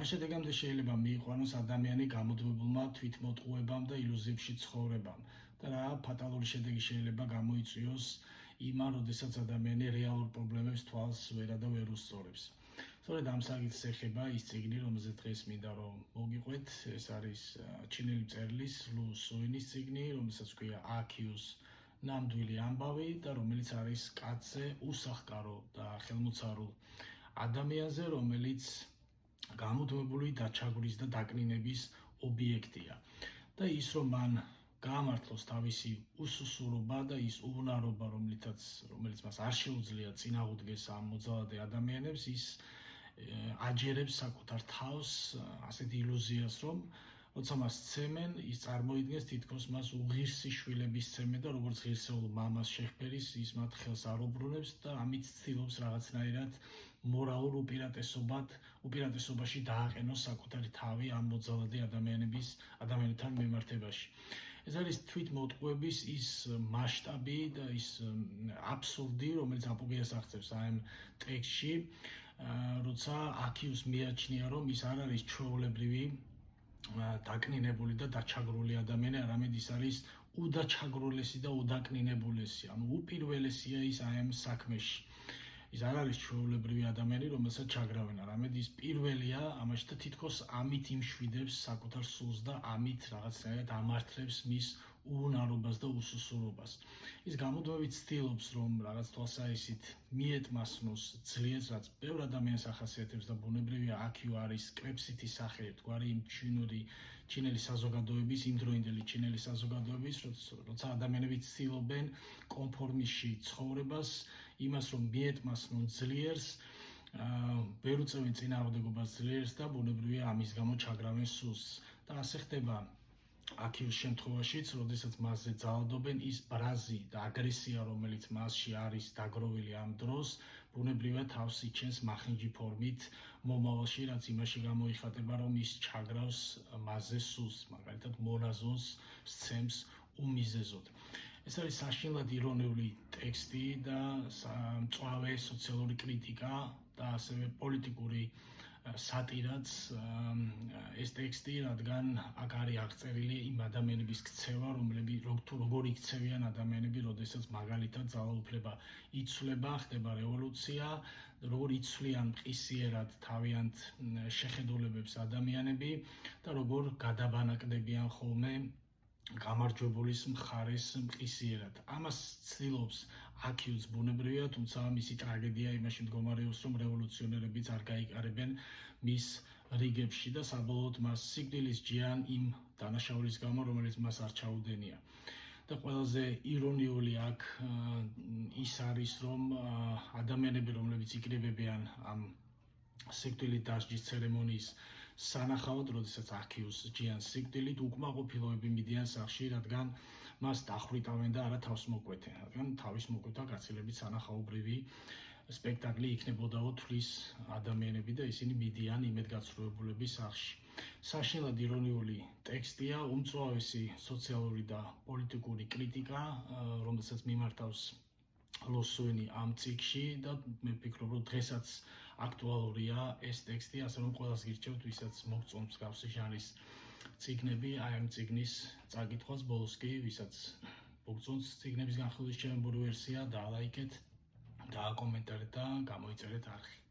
ამ შედეგამდე შეიძლება მიიყვანოს ადამიანი გამუდმებულმა თვითმოტყუებამ და ილუზიებში ცხოვრებამ და რა ფატალური შედეგი შეიძლება გამოიწვიოს იმან, როდესაც ადამიანი რეალურ პრობლემებს თვალს ვერ უსწორებს. სწორედ ამ საკითხს ეხება ის წიგნი, რომელზეც დღეს მინდა რომ მოგიყვეთ, ეს არის ჩინელი მწერლის ლუ სუინის წიგნი, რომელსაც ქვია AQ's ნამდვილი ამბავი და რომელიც არის კაცზე უსახკარო და ხელმოწარულ ადამიანზე, რომელიც გამუდმებული დაჩაგვრის და დაკნინების ობიექტია. და ის რომ მან გაამართლოს თავისი უსუსურობა და ის უვნარობა, რომელიც მას არ შეუძლია წინააღმდეგეს ამ მოძალადე ადამიანებს, ის აჯერებს საკუთარ თავს ასეთ ილუზიას, რომ როცა მას ცემენ, ის წარმოიდგენს თითქოს მას უღირსი შვილების ცემენ და როგორც ღირსეულ მამას შეჰპერის, ის მათ ხელს არ უბრუნებს და ამით ცდილობს რაღაცნაირად მორალურ უპირატესობაში დააყენოს საკუთარი თავი ამ მოძალადე ადამიანებთან მიმართებაში. ეს არის თვითმოტყუების ის მასშტაბი და ის აბსურდი, რომელიც აპოგეას აღწევს ამ ტექსტში, როცა AQ's მიაჩნია, რომ ის არ არის ჩვეულებრივი დაკნინებული და დაჩაგრული ადამიანი, არამედ ის არის უდაჩაგრულესი და უდაკნინებულესი, ანუ უპირველესია ის ამ საქმეში. ის არ არის ჩვეულებრივი ადამიანი, რომელსაც ჩაგრავენ, არამედ ის პირველია ამაში და თითქოს ამით იმშვიდებს საკუთარ სულს და ამით რაღაცნაირად ამართლებს მის უვნარობას და უსუსურობას. ის გამუდმებით ცდილობს, რომ რაღაც თვალსაჩინით მიეტმასნოს ძლიერს, რაც ბევრ ადამიანს ახასიათებს და ბუნებრივია AQ არის კრებსითი სახე, თქვარი იმ ჩინელი საზოგადოების, იმდროინდელი ჩინელი საზოგადოების, როცა ადამიანები ცდილობენ კონფორმისში ცხოვრებას, იმას რომ მიეტმასნონ ძლიერს, ვერ უწევენ წინააღმდეგობას ძლიერს და ბუნებრივია ამის გამო ჩაგრავენ სულს. და ასე ხდება AQ's შემთხვევაშიც, როდესაც მასზე ძალადობენ, ის ბრაზი და აგრესია, რომელიც მასში არის დაგროვილი ამ დროს, ბუნებრივია თავს იჩენს მახინჯი ფორმით მომავალში, რაც იმაში გამოიხატება, რომ ის ჩაგრავს მასზე სულს, მაგალითად მონაზონს სცემს უმიზეზოდ. ეს არის საშინლად ირონიული ტექსტი და მწვავე სოციალური კრიტიკა და ასევე პოლიტიკური სატირაც ეს ტექსტი, რადგან აქ არის აღწერილი იმ ადამიანების ქცევა, როგორ იქცევიან ადამიანები, როდესაც მაგალითად ძალაუფლება იცვლება, ხდება რევოლუცია, როგორ იცვლიან მყისიერად თავიანთ შეხედულებებს ადამიანები და როგორ გადაბანაკდებიან ხოლმე გამარჯვებულის მხარეს მყისიერად. ამას ცდილობს AQ's ბუნებრივია, თუმცა მისი ტრაგედია იმაში მდგომარეობს, რომ რევოლუციონერებიც არ გაიყარებენ მის რიგებში და საბოლოოდ მას სიკვდილის ჯიან იმ დანაშაულის გამო, რომელიც მას არ ჩაუდენია. და ყველაზე ირონიული აქ ის არის, რომ ადამიანები, რომლებიც იკრიბებიან ამ სიკვდილით დასჯის ცერემონიის სანახავად, როდესაც AQ's ჯიან სიკვდილით, უკმაყოფილოები მიდიან სახლში, რადგან მას დახვრიტავენ და არა თავს მოკვეთენ, რადგან თავის მოკვეთა გაცილებით სანახაობრივი სპექტაკლი იქნებოდაო თვლის ადამიანები და ისინი მიდიან იმედგაცრუებულების სახლში. საშინლად ირონიული ტექსტია, უმწვავესი სოციალური და პოლიტიკური კრიტიკა, რომელსაც მიმართავს ლუ სუინი ამ წიგნში და მე ვფიქრობ, რომ დღესაც აქტუალურია ეს ტექსტი, ასე რომ ყველას გირჩევთ, ვისაც მოგწონს მსგავსი ჟანრის წიგნები, აი ამ წიგნის წაკითხვას, ბოლოს კი ვისაც მოგწონს წიგნების განხილვის ჩემი ვერსია, დაალაიქეთ, დააკომენტარეთ და გამოიწერეთ არხი.